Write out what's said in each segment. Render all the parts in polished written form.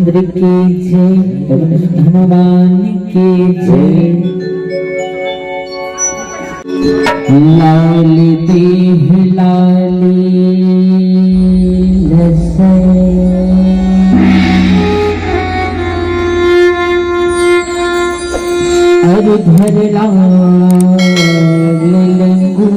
रामचंद्र की जय, पवन हनुमान की जय। लाल देह लाली लसै, अरे धर लाल लंगू,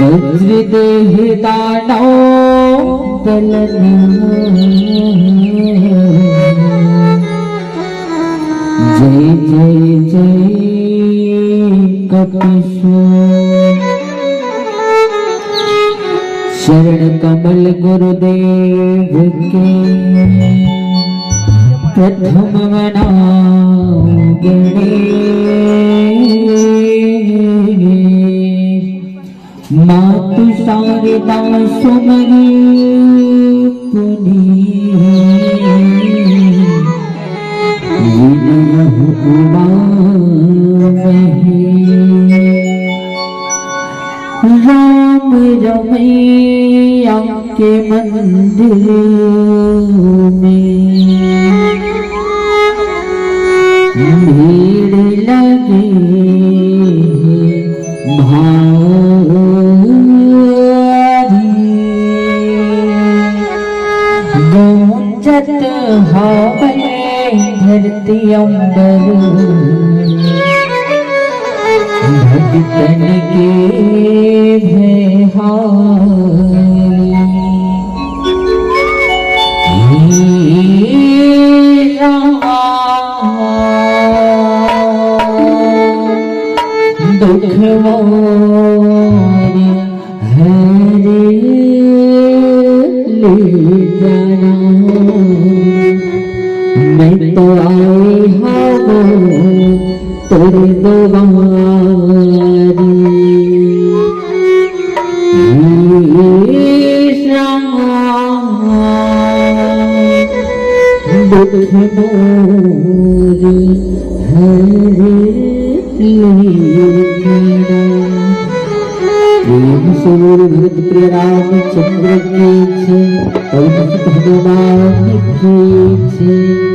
वज्र देह दानव दलनी, जय जय जय कपीश्वर। शरण कमल गुरुदेव के, प्रथम मनाओ गणेश। मातु शारदा सुमरी पुनीत, विनमहु उमा महेश। राम रमैया के मंदिर में भीड़ लगे भारी, गूंजत हवे धरती अंबर, भक्तन के दुख मोर हरे ले जाना। मैं तो आई हूँ तेरे द्वारी, दुख मोर हरे प्रेम सूर भरत प्रिय रामचंद्र की जय, पवन हनुमान की जय।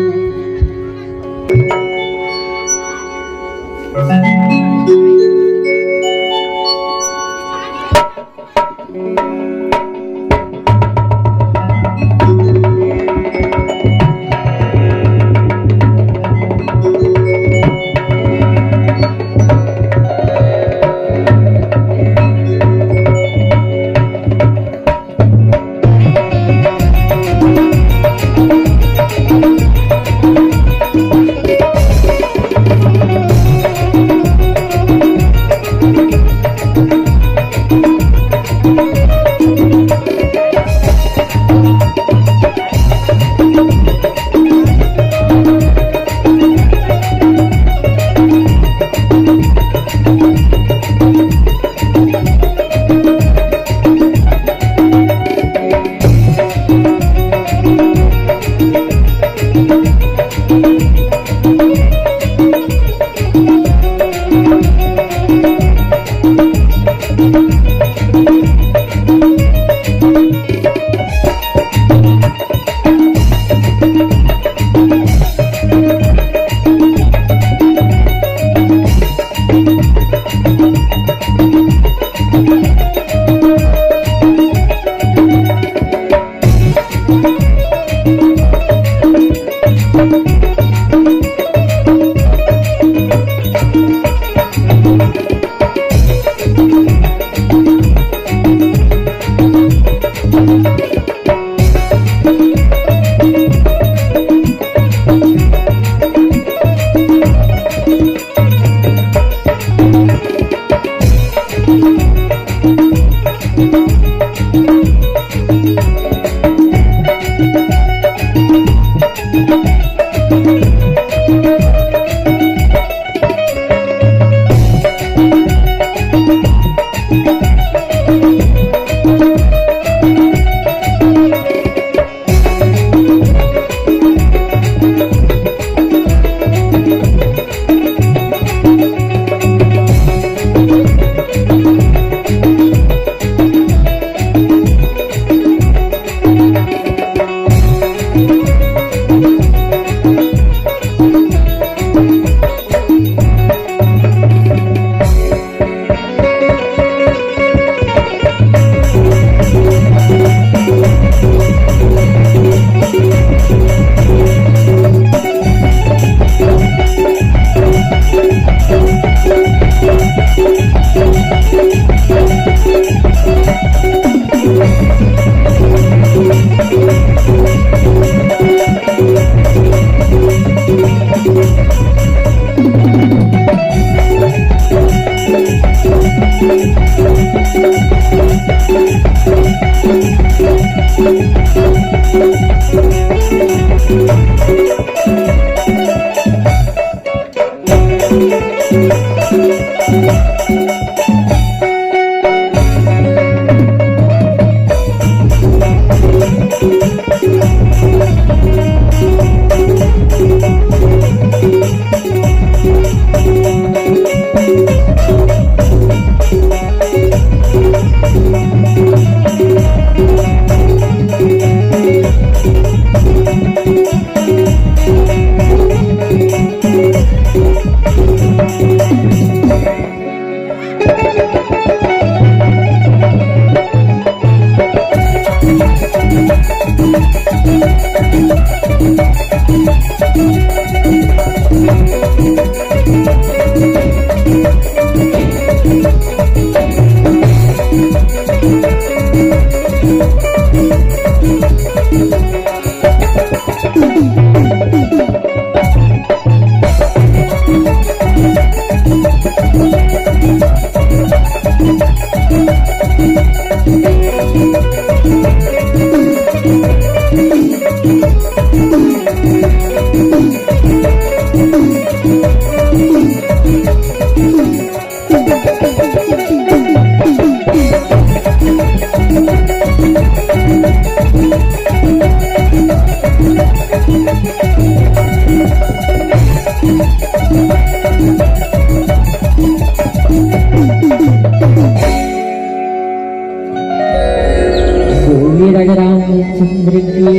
राजा रामचंद्र की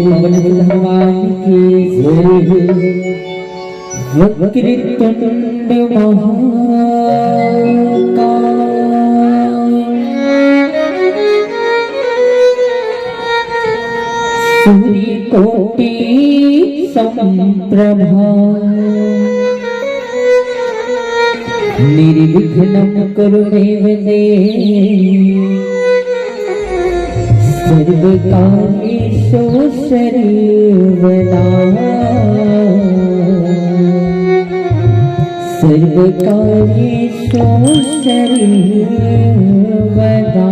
पवन सुत हनुमान की वक्रतुंड महाकाय सूर्यकोटि समप्रभा निर्विघ्नं कुरु देव सर्वकार्येषु सर्वदा सर्वकार्येषु सर्वदा।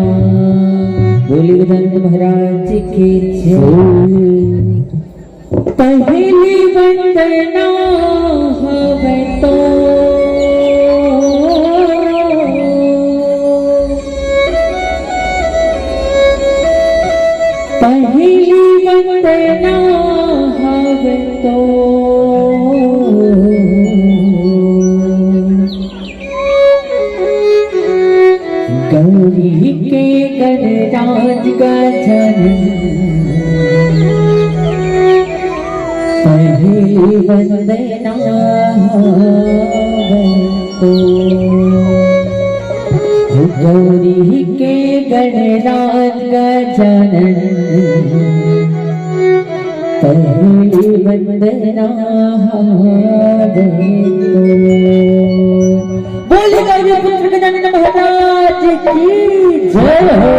बोलिए गजानन महाराज की जय। पहली वंदना हवे तो पहली वंदना हवे तो गौरी के गणराज गजानन। पहली वंदना हवे तो गौरी के गणराज गजानन। पहली वंदना हवे तो। बोले गौरी पुत्र गजानन महाराज की जय हो।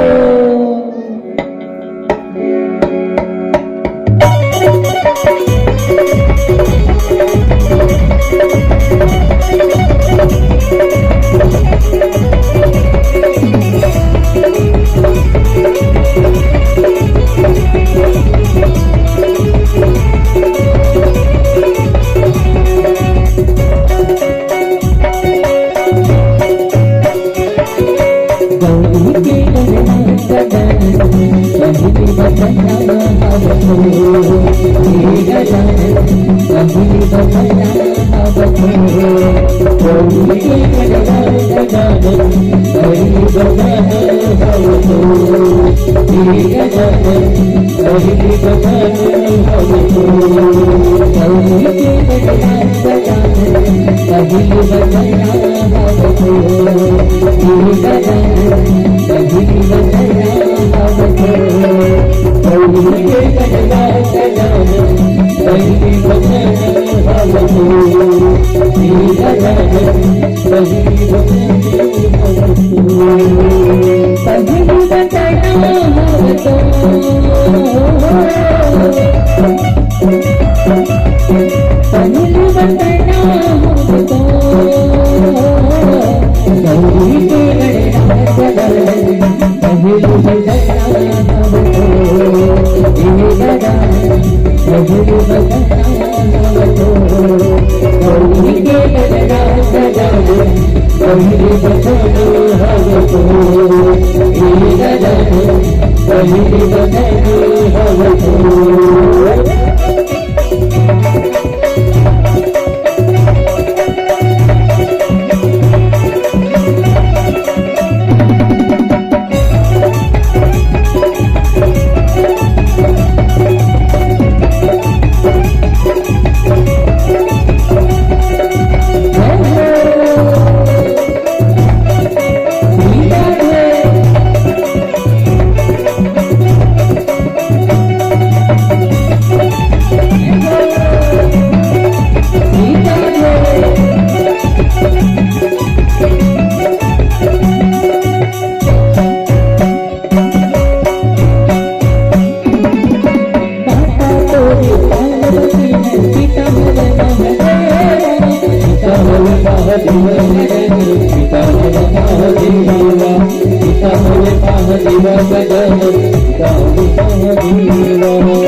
पिता महादेवा पिता महादेवा गगन पिता महादेवा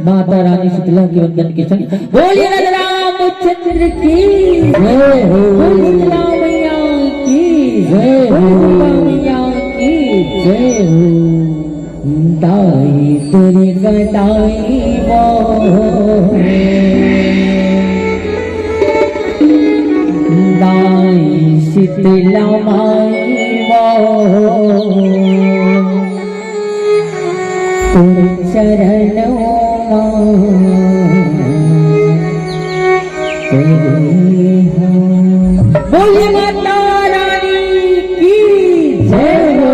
माता रानी शीतला के वंदन के संग बोलिए रामचंद्र की जय हो, शीतला मैया की जय हो, मैया की जय हो। दाई तेरी गदाई दाई शीतला माई चरणों बोलिए माता रानी की जय हो।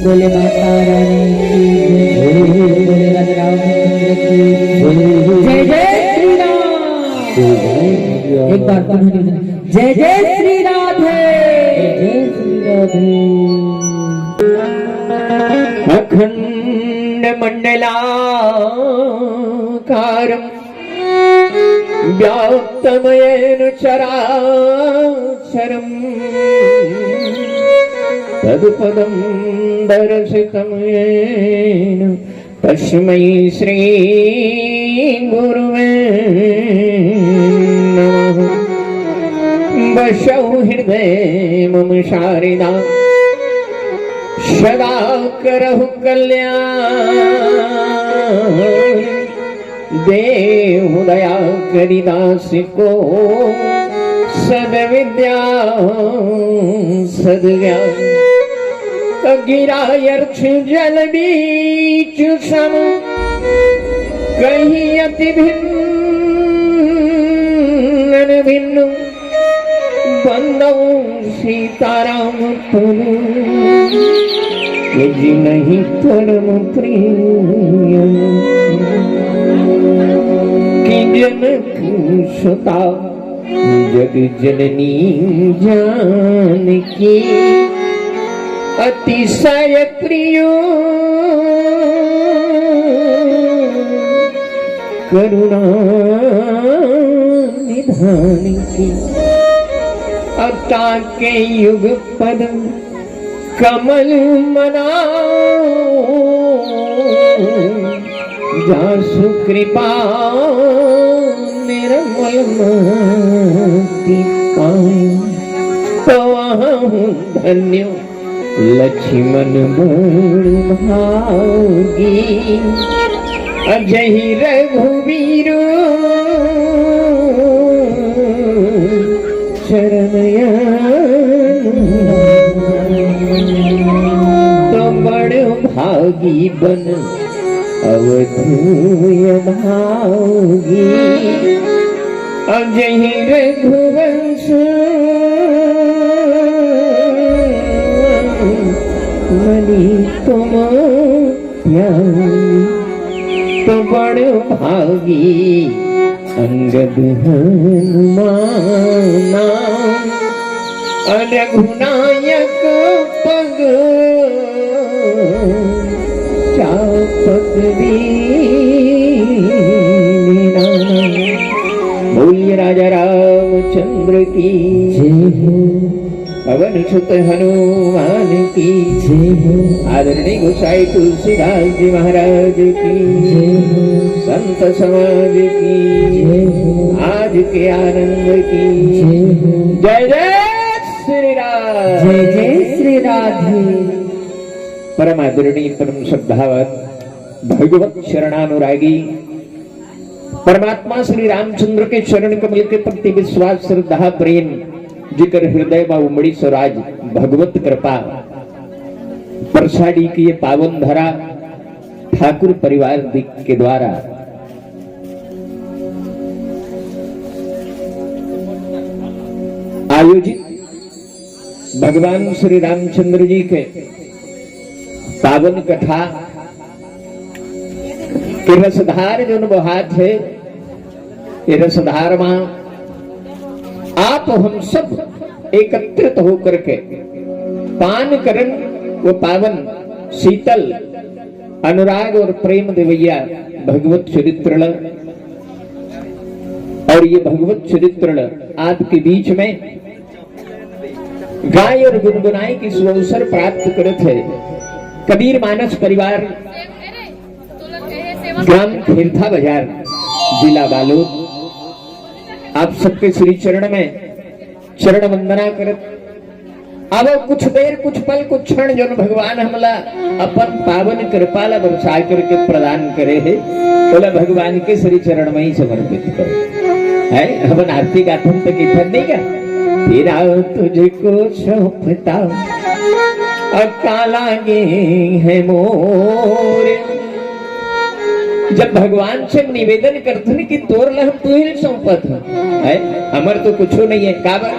बोले माता रानी की बोले राजा रामचंद्र की जय जय श्री राम। एक बार जय जय श्री राधे जय श्री राधे। अखंड मंडलाकारं व्याप्तमयेन चराचरम् तत्पदं दर्शितं येन तस्मै श्री गुरुवे नमः। वशौ हृदये मम शारदा सदा करहु कल्याण। देहु दया करि दास को सद्विद्या सद्ज्ञान। गिरायर्थ जल बीच सम कहीं अति भिन्न भिन्न। बंदौ सीताराम तुम जी नहीं परम प्रिय। कि जनक सुता जग जननी जानकी अतिशय प्रिय करुणा निधान की अता के युग पद कमल मनाओ जासु कृपा निर्मल मति पाऊं तो वहाँ धन्य लक्ष्मण बड़ भागी अजहि रघुवीर शरणया तो बड़ भागी बन अवधूय भागी अजहि रघुवंश मणि तुम तो बड़ भागी अंगद हनुमाना रघुनायक पग चापक वीना बोलिए राजा रामचंद्र की जय हो पवन सुत हनुमान की जय हो आदरणीय गोसाई तुलसीदास जी महाराज की जय हो संत समाज की जय हो आज के आनंद की जय हो जय जय श्री राम जय जय श्री राधे। परम आदरणीय परम श्रद्धावत भगवत शरणानुरागी परमात्मा श्री रामचंद्र के चरण कमल के प्रति विश्वास श्रद्धा प्रेम जिकर हृदय में उमड़ी स्वराज भगवत कृपा प्रसादी की ये पावन धरा ठाकुर परिवार के द्वारा आयोजित भगवान श्री रामचंद्र जी के पावन कथा के रसधार जो बहात है ये रसधार मां आप हम सब एकत्रित होकर के पान करन वो पावन शीतल अनुराग और प्रेम देवैया भगवत चरित्र और ये भगवत चरित्र आपके बीच में गाय और गुनगुनाई की सुअवसर प्राप्त करते है। कबीर मानस परिवार ग्राम खीरथा बाजार जिला बालोद आप सबके श्री चरण में चरण वंदना करत अब कुछ देर कुछ पल कुछ क्षण जो भगवान हमला अपन पावन कृपाला बरसा करके प्रदान करे है बोला भगवान के श्री चरण में ही समर्पित करो है अपन आरती गाथन तक इधर नहीं का तेरा तुझको सौंपता काला गे है मोरे जब भगवान से निवेदन करते कि तोर लह तू ही सौंपत है हमर तो कुछ नहीं है काबर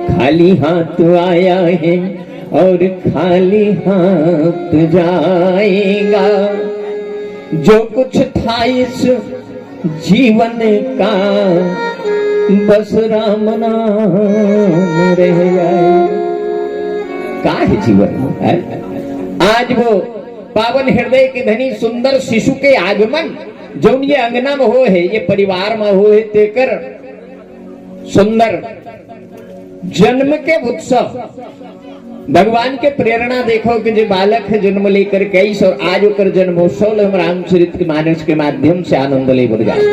खाली हाथ आया है और खाली हाथ जाएगा जो कुछ था इस जीवन का बस राम नाम रह जाए का है जीवन है? आज वो पावन हृदय के धनी सुंदर शिशु के आगमन जो ये अंगना में हो है ये परिवार में हो है तेकर सुंदर जन्म के उत्सव भगवान के प्रेरणा देखो कि जो बालक है जन्म लेकर कैस और आज होकर जन्मोत्सव हम रामचरित के मानस के माध्यम से आनंद ले बढ़ जाते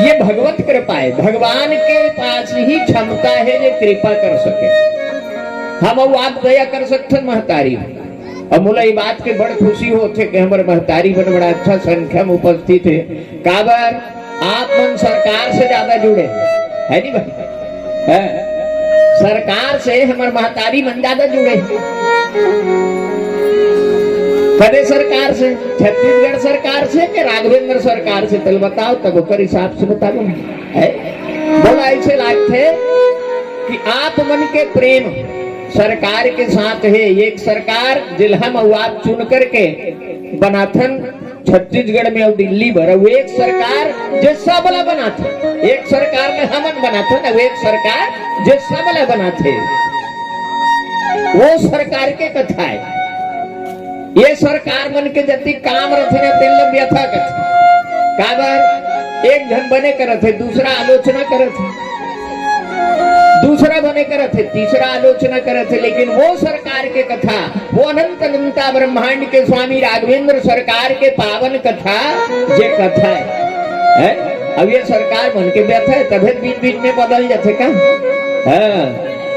ये भगवत कृपा है। भगवान के पास ही क्षमता है जो कृपा कर सके हम आप दया कर सकते महतारी और मुला ये बात के बड़ खुशी होते कि हमारे महतारी बन बड़ा अच्छा संख्या में उपस्थित है काबर आप मन सरकार से ज्यादा जुड़े है नहीं भाई है सरकार से हमारे महतारी मन ज्यादा जुड़े कदे सरकार से छत्तीसगढ़ सरकार से कि राघवेंद्र सरकार से तल बताओ तब ओकर हिसाब से बता दो है बोला ऐसे लागते कि आप मन के प्रेम सरकार के साथ है एक सरकार जिला में आप चुन करके बनाथन छत्तीसगढ़ में और दिल्ली भर वो एक सरकार जो सबला बना था, एक सरकार में हमन बना था ना, वो एक सरकार जो सबला बना थे, वो सरकार के कथा है। ये सरकार मन के जति काम रथे ना तेल व्यथा कथे काबर एक जन बने करत है, दूसरा आलोचना करत है, दूसरा बने करत है, तीसरा आलोचना करत है। लेकिन वो सरकार के कथा, वो अनंत अनंता ब्रह्मांड के स्वामी राघवेंद्र सरकार के पावन कथा ये कथा है। अब ये सरकार बन के बैठा है, तबियत बीच बीच में बदल जाते का।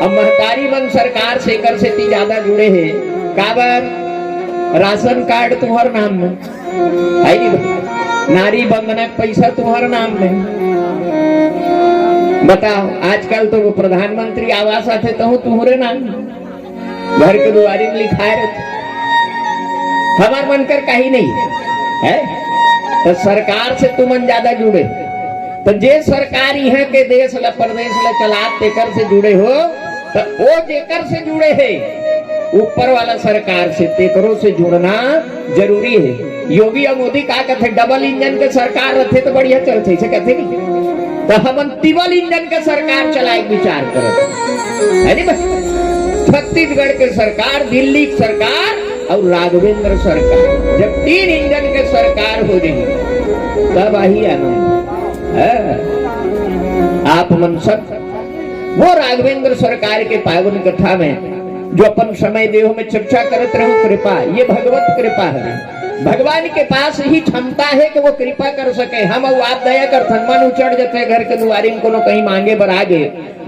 अब महतारी बन सरकार से कर से ती ज्यादा जुड़े है काबर राशन कार्ड तुम्हारे नाम में है नहीं, नारी बंधना पैसा तुम्हारे नाम में। बताओ आजकल तो वो प्रधानमंत्री आवास आते तो तुम्हारे नाम घर के दुआरी में लिखाए रहते, हमार बनकर कहीं नहीं है। तो सरकार से तुमन ज्यादा जुड़े, तो जे सरकार यहाँ के देश ला प्रदेश ला चलात तेकर से जुड़े हो, तो वो जेकर से जुड़े है ऊपर वाला सरकार से तेकरों से जुड़ना जरूरी है। योगी और मोदी का कहते डबल इंजन के सरकार रहते तो बढ़िया चलते से कहते नहीं, तो हम तिबल इंजन के सरकार चलाए विचार करो। छत्तीसगढ़ के सरकार, दिल्ली की सरकार और राघवेंद्र सरकार, जब 3 इंजन के सरकार हो जाएगी तब आई आनंद है। आप मन सब वो राघवेंद्र सरकार के पावन कथा में जो अपन समय देह में चर्चा करते रहो, कृपा ये भगवत कृपा है। भगवान के पास ही क्षमता है कि वो कृपा कर सके। हम और आप दया कर मन उचड़ जाते घर के दुआरी में कोनो कहीं मांगे बर आगे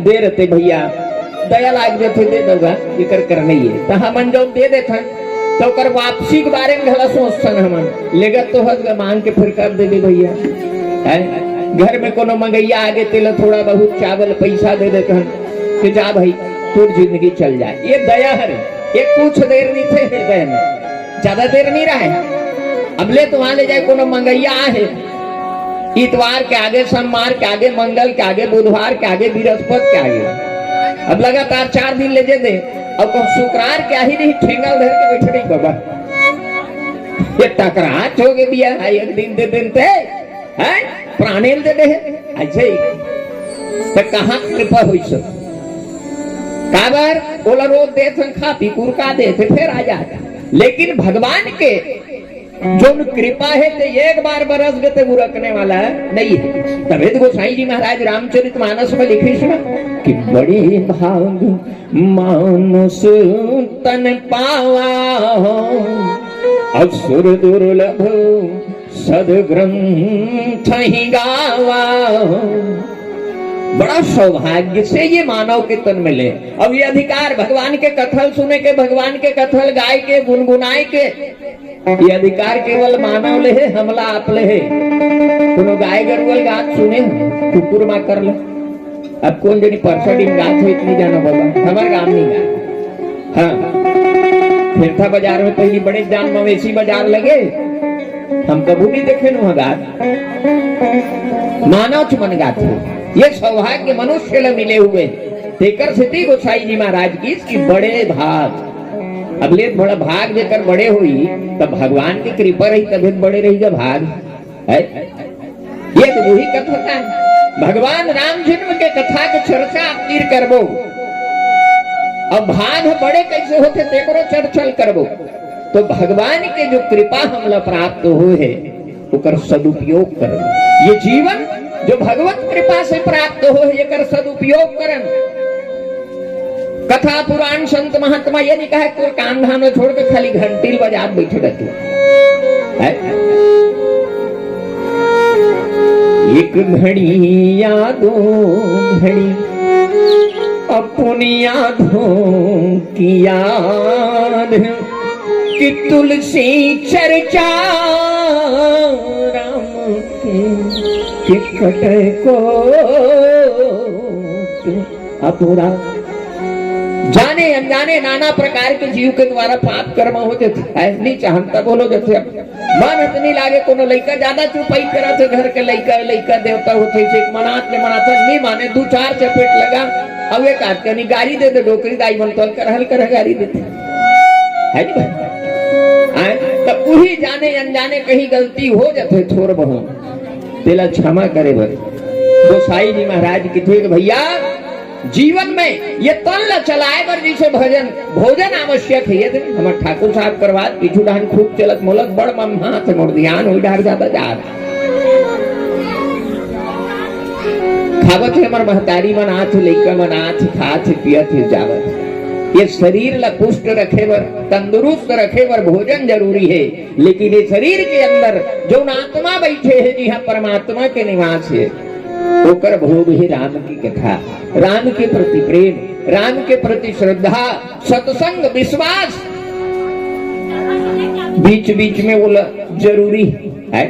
दे रहते, भैया दया लाग जाते दे दोगा ये कर नहीं है, तो हम जो दे देते तो कर वापसी के बारे में घला सोचते हम लेगा तो हद मांग के फिर कर दे भैया। घर में कोनो मंगैया आगे तेल थोड़ा बहुत चावल पैसा दे देते हैं कि जा भाई तोर जिंदगी चल जाए, ये दया है। ये कुछ देर नहीं थे हृदय में, ज्यादा देर नहीं रहा है। अब ले तो वहां ले जाए कोनो मंगैया है, इतवार के आगे, सोमवार के आगे, मंगल के आगे, बुधवार के आगे, बृहस्पति के आगे, अब लगातार 4 दिन ले दे और शुक्रार क्या ही नहीं ठेंगा उधर के बैठे नहीं बाबा, ये टकराच हो गए भैया। एक दिन दे देते हैं प्राणेल दे दे ऐसे ही, तो कहाँ कृपा हुई सब काबर बोला रोज दे खा पी कुरका दे फिर आ जाता। लेकिन भगवान के जो कृपा है तो एक बार बरस गए तो रखने वाला नहीं है। तभी तो गोसाई जी महाराज रामचरितमानस में लिखे सुना कि बड़ी भाग मानुष तन पावा असुर दुर्लभ सदग्रंथ ही गावा। बड़ा सौभाग्य से ये मानव के तन मिले। अब ये अधिकार भगवान के कथल सुने के, भगवान के कथल गाय के, गुनगुनाए के, ये अधिकार केवल मानव ले है, हमला आप ले है। कोनो गाय गरुवल गात सुने कुकुर मा कर ले। अब कौन जनी परसडी गात हो इतनी जानो बाबा, हमारे गांव नहीं गात। हाँ फिर था बाजार में पहली बड़े जान मवेशी बाजार लगे, हम कबू नहीं देखे नु गात, मानव चमन गात हो। ये सौभाग्य मनुष्य ले मिले हुए तेकर सिद्धि गोसाई जी महाराज की इसकी बड़े भाग। अब ले बड़ा भाग देकर बड़े हुई तब भगवान की कृपा रही तभी बड़े रहेगा भाग है। ये तो वही कथा है, भगवान राम जन्म के कथा के चर्चा आप तीर करबो। अब भाग बड़े कैसे होते तेकरो चर्चल करबो, तो भगवान के जो कृपा हमला प्राप्त हुए है उकर सदुपयोग करो। ये जीवन जो भगवत कृपा से प्राप्त हो ये कर सदुपयोग करन। कथा पुराण संत महात्मा ये नहीं कहा कोई काम धाम में छोड़ के खाली घंटी बजा बैठे रहते है। एक घड़ी या 2 घड़ी अपनी यादों की याद कि तुलसी चर्चा राम की कटे को अपूरा। जाने अनजाने नाना प्रकार के जीव के द्वारा पाप कर्म होते थे, नहीं चाहता बोलो जैसे मन इतनी लागे कोनो लइका ज्यादा चुपाई करा थे, घर के लइका देवता होते थे, मनात ने मनाता नहीं माने 2-4 चपेट लगा अब एक आदमी गाड़ी दे दे डोकरी दाई मन तोल कर हल कर गाड़ी देते है नहीं भाई। तब वही जाने अनजाने कहीं गलती हो जाते थोड़ बहुत तेला क्षमा करे बर गोसाई जी महाराज की थे भैया जीवन में ये तन ला चलाए बर जैसे भोजन आवश्यक है ये हमारे ठाकुर साहब करवा पीछू डाहन खूब चलत मोलक बड़ मम हाथ मोड़ ध्यान हो डार ज्यादा जा खावत है हमार महतारी मन आथ लइका मन आथ खात पियत जावत ये शरीर ला पुष्ट रखे बर तंदुरुस्त रखे बर भोजन जरूरी है लेकिन ये शरीर के अंदर जो आत्मा बैठे है जी हाँ परमात्मा के निवास है ओकर भोग है राम की कथा राम के प्रति प्रेम राम के प्रति श्रद्धा सत्संग विश्वास बीच बीच में वो जरूरी है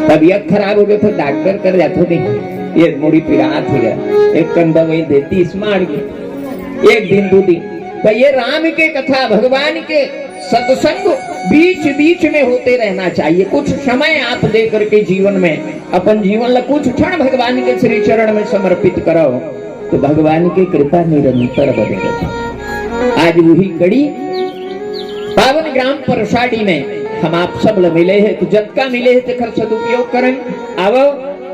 तबीयत खराब हो गई तो डॉक्टर कर जाते नहीं ये मुड़ी पिरात हो गया एक कंधा वही देती स्मार्ट एक दिन दो दिन तो ये राम के कथा भगवान के सत्संग बीच बीच में होते रहना चाहिए कुछ समय आप दे करके जीवन में अपन जीवन ला कुछ क्षण भगवान के श्री चरण में समर्पित करो तो भगवान की कृपा निरंतर बने रहती आज वही कड़ी पावन ग्राम परसाडी में हम आप सब मिले हैं तो जब का मिले है तेकर सदुपयोग करें अब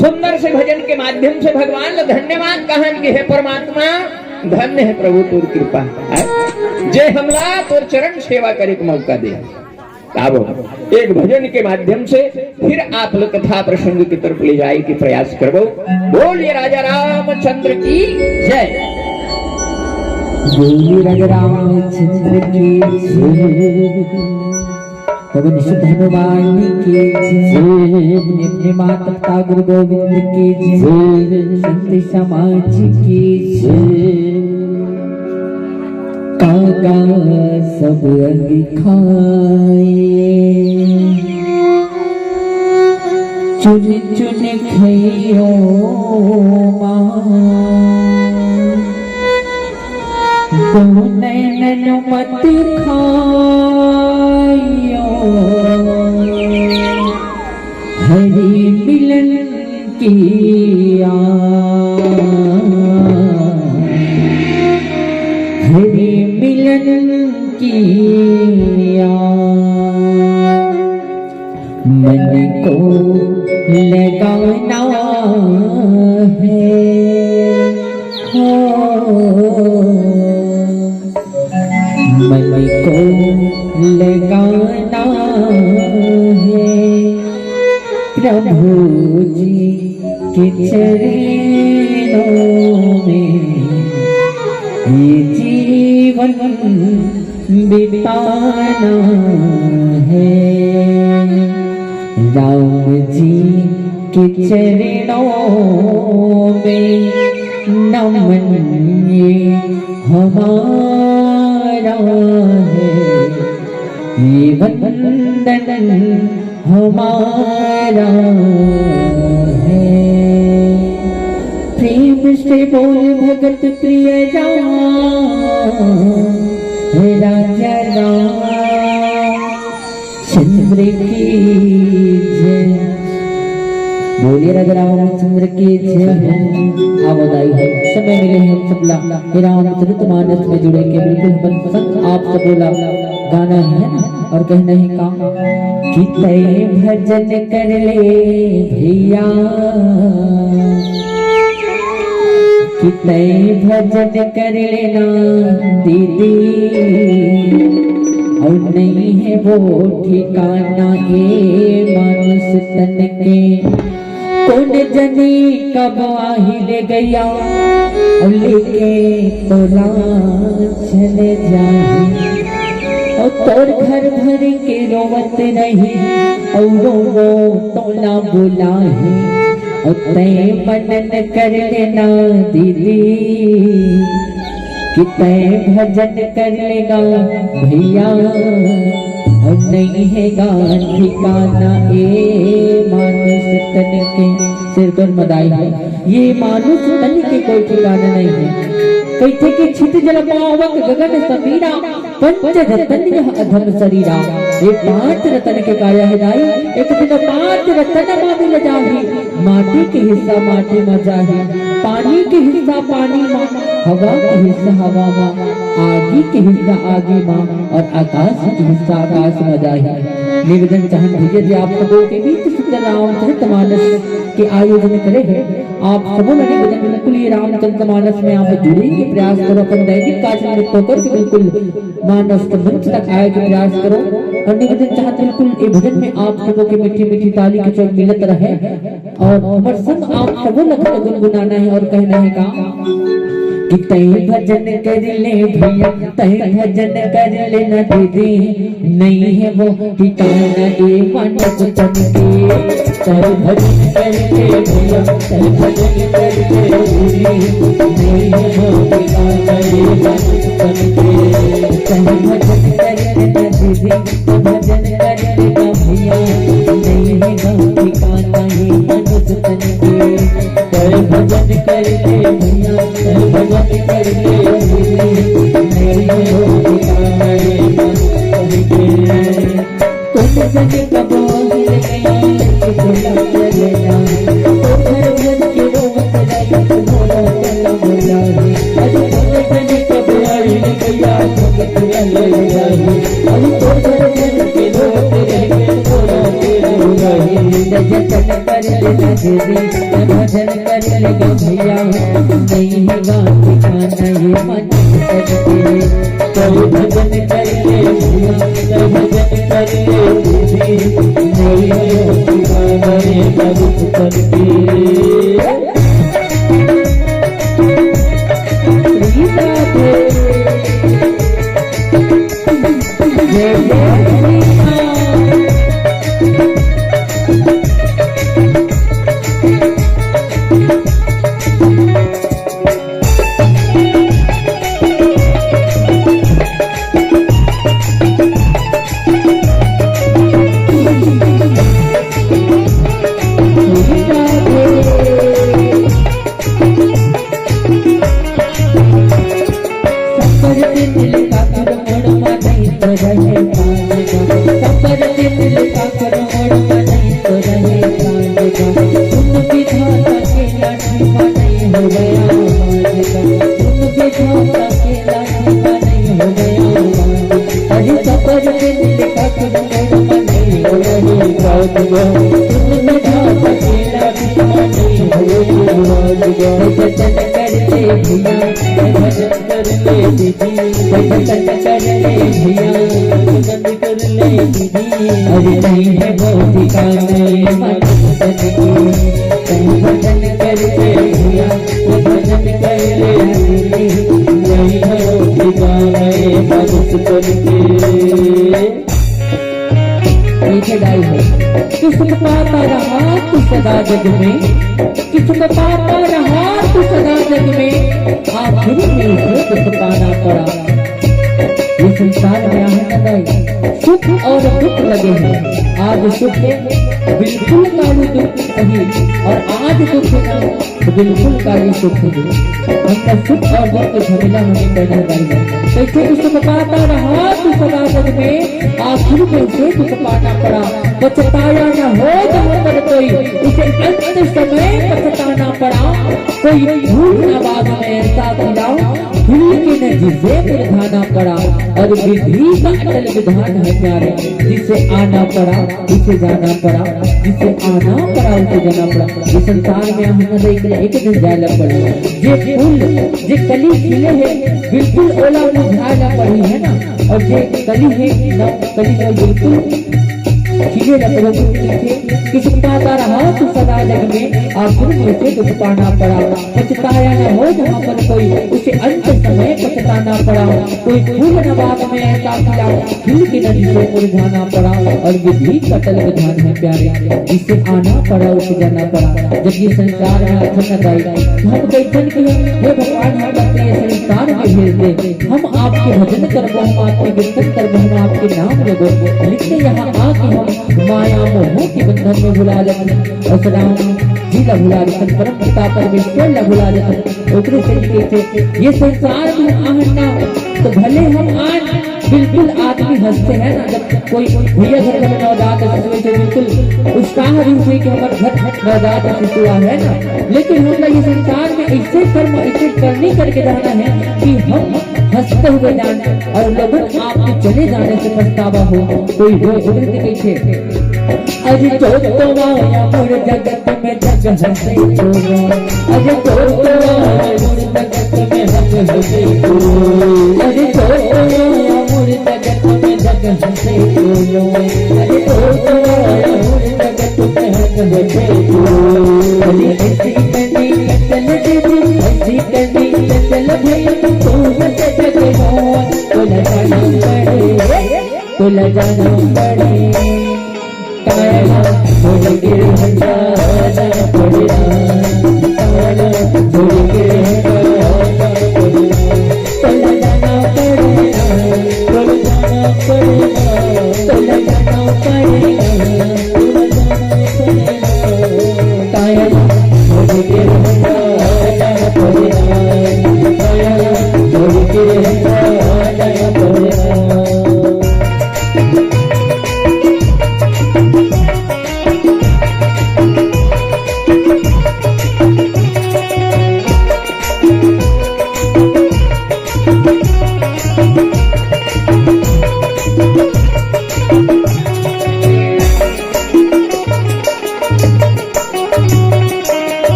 सुंदर से भजन के माध्यम से भगवान ला धन्यवाद कहन के है परमात्मा धन्य है प्रभु तोर कृपा जय हमला तोर चरण सेवा करे को मौका दे अब एक भजन के माध्यम से फिर आप लोग कथा प्रसंग की तरफ ले जाए के प्रयास करो बोलिए राजा रामचंद्र की जय बोलिए राजा रामचंद्र की जय पवन सुत हनुमान की जय अपने माता पिता गुरु गोविंद की जय संत समाज की जय काका सब अंग खाए चुन चुन खइयो दो नैन मत खाइयो हरि मिलन की हरि मिलन की मन को लगाना है मन को लगाना है प्रभु जी के चरणों में ये जीवन बिताना है राम जी के चरणों में नमन ये हमारा है ये वंदन हमारा है प्रेम से बोल भगत प्रिय राजा रामचंद्र की जय बोलिए राजा रामचंद्र की जय आवदाई है समय मिले हम सबला रामचरितमानस में जुड़े के बिल्कुल मनपसंद आप सब बोला गाना है ना और कहना है का कि तय भजन कर ले भैया कि तय भजन कर लेना दीदी और नहीं है वो ठिकाना ए मानुष तन के कौन जनी कब आही ले गया और लेके तोला चले जाए और तोर घर भर के रोवत रही और वो तोला बुलाही और तय मनन कर लेना दीदी कि तय भजन कर लेगा भैया और नहीं है गान ठिकाना ए मानुष तन के सिर पर मदाई है ये मानुष तन के कोई ठिकाना नहीं है कैसे कि छित जल पावक गगन समीरा पंच रतन अधम शरीरा ये 5 रतन के काया है दाई, एक दिन 5 रतन मामी ल जाही, माटी के हिस्सा माटी में जाही, पानी के हिस्सा पानी में, हवा के हिस्सा हवा में, आगी के हिस्सा आगी में और आकाश के हिस्सा आकाश में जाही। निवेदन चाहन भैया जी आप सबों के बीच सुंदर रामचरितमानस के आयोजन करे हैं। आप सबों ने निवेदन बिल्कुल ये रामचरितमानस में आप जुड़ने के प्रयास करो, अपन दैनिक कार्य में लिप्त होकर के बिल्कुल मानस मंच तक आए के प्रयास करो। और निवेदन चाहते बिल्कुल ये भजन में आप सबों के मीठी मीठी ताली के चोट मिलत रहे और हमारे संग आप सबों लगता गुनगुनाना है और कहना है का कि तै भजन कर ले भैया, तै भजन कर ले न दीदी, नहीं है वो ठिकाना ये मानस तन के। तै भजन कर ले भैया, तै भजन कर ले दीदी, नहीं है वो ठिकाना ये मानस तन के। तै भजन कर ले न दीदी, तै भजन कर ले न भैया, नहीं है वो ठिकाना ये मानस तन के। तै भजन कर ले भैया, तै भजन कर ले दीदी, नहीं है वो ठिकाना ये मानस तन के। तुम जने कबो हिल गई बोला चले जा, तो घर घर के रोमत लाई बोला चला बोला रे। अरे तुम जने कबो हिल गया भगत ले जाही, अरे तो घर घर के रोमत लाई बोला चला बोला रे। जतन कर ले दीदी, भजन कर ले भैया, नहीं है गाँव ठिकाना ये मानस तन के। तो भजन कर ले भैया, तो भजन कर ले दीदी, नहीं है वो ठिकाना ये मानस तन के। जय जय अरे नहीं है वो ठिकाना ये मानस तन के। तै भजन कर ले भैया, तै भजन कर ले दीदी, नहीं है वो ठिकाना ये मानस तन के। मीठे दाई है किसको पाता रहा तू सदा जग में, किसको पाता रहा तू सदा जग में, आखिर में उसे दुख पाना पड़ा। ये संसार में आहत सुख और दुख लगे हैं, आज सुख बिल्कुल काली दुख नहीं और आज दुख ना बिल्कुल काली सुख नहीं। हमने सुख और दुख को झमेला हमें कहना चाहिए। कैसे दुख पाता रहा तू सदा जग में, आखिर में उसे दुख पाना पड़ा। पछताया न हो जहाँ पर कोई, उसे अंत समय पछताना पड़ा। कोई भूल न बाद में ऐसा खिलाओ, भूल के न जिसे निर्धाना पड़ा। और विधि का अटल विधान है प्यारे, जिसे आना पड़ा उसे जाना पड़ा, जिसे आना पड़ा उसे जाना पड़ा। इस संसार में हम एक दिन जाना पड़ा। जे फूल जे कली खिले है बिल्कुल ओला मुरझाना पड़ी है ना, और जे कली है ना कली ना बिल्कुल खिले न पड़े। किसी पाता रहा तू सदा जग में, आखिर में उसे दुख पाना पड़ा। पछताया न हो जहाँ पर कोई, उसे अंत समय पछताना पड़ा। कोई फूल न बात में ऐसा किया, दिल की नदी से मुरझाना पड़ा। और विधि कटल विधान है प्यारे, जिसे आना पड़ा उसे जाना पड़ा। जब ये संसार में अच्छा न गाई, हम कैसन की हे भगवान हम अपने संसार में भेज दे। हम आपके भजन करबो, हम आपके कीर्तन करबो, हम आपके नाम लेबो, लेकिन यहाँ आके हम माया मोह के बंधन में भुला लेते, और राम जी ला भुला लेते, परम पिता परमेश्वर ला भुला लेते। ओकरे से ये संसार में आहना तो भले हम आज बिल्कुल आदमी हंसते हैं ना, जब कोई भैया घर में नवजात शिशु तो बिल्कुल उत्साह रूप में कि हमारे घर नवजात शिशु है ना। लेकिन हम लोग ये संसार में ऐसे कर्म ऐसे करनी करके जाना है कि हम हंसते हुए जाने और लोगों आपके चले जाने से पछतावा हो। कोई हो उम्र कैसे अज जो आया मोर जगत में जग हंसे छोड़ो, अज जो आया मोर जगत में जग हंसे छोड़ो, अज जो आया मोर जगत में जग हंसे छोड़ो, अज जो आया मोर जगत में जग हंसे छोड़ो। अरे ऐसी कनी चल दीदी ऐसी कनी चल भैया तू हंसे जगो, तो लगाना पड़े तो लगाना पड़े कायला छोड़ के हटाना पड़ेगा, कायला छोड़ के हटाना पड़ेगा, तो लगाना पड़ेगा, तो लगाना पड़ेगा, तो लगाना पड़ेगा, तो लगाना पड़ेगा, कायला छोड़ के हटाना पड़ेगा, कायला छोड़ के हटाना पड़ेगा।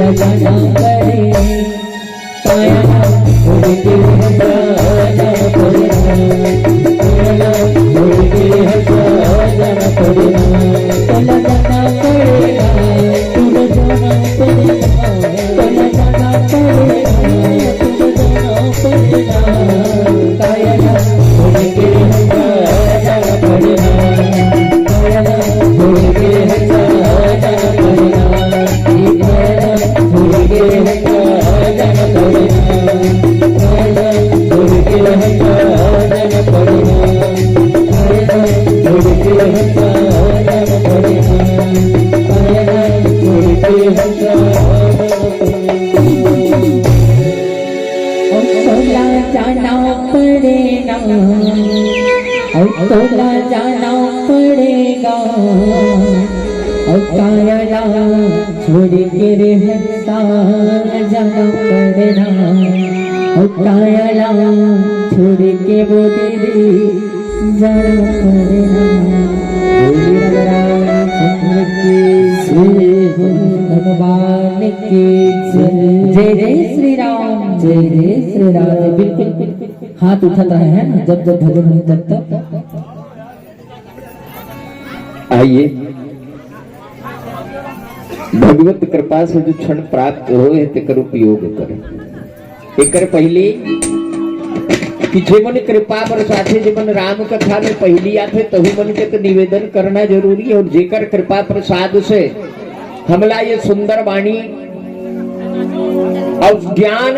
लगाना पड़े कायला छोड़ के हटाना पड़ेगा, कायला छोड़ के हटाना पड़ेगा, तो लगाना पड़ेगा, तो लगाना पड़ेगा, तो लगाना पड़ेगा, तो लगाना पड़ेगा, कायला छोड़ के हटाना पड़ेगा, कायला छोड़ के हटाना पड़ेगा, तोला जाना पड़ेगा और कायला छोड़ के रे जाना पड़ेगा और कायला छोड़ के वो दीदी जाना पड़ेगा। भगवान की जय जय श्री राम, जय जय श्री राम। बिल्कुल हाथ उठाता है ना जब जब भजन हो तब तब। आइए भगवत कृपा से जो क्षण प्राप्त हो तेकर उपयोग करें। एकर पहले कि जे मन कृपा बरसाथे जे मन राम कथा में पहली आथे तहु मन के तो निवेदन करना जरूरी है। और जेकर कृपा प्रसाद से हमला ये सुंदर वाणी और ज्ञान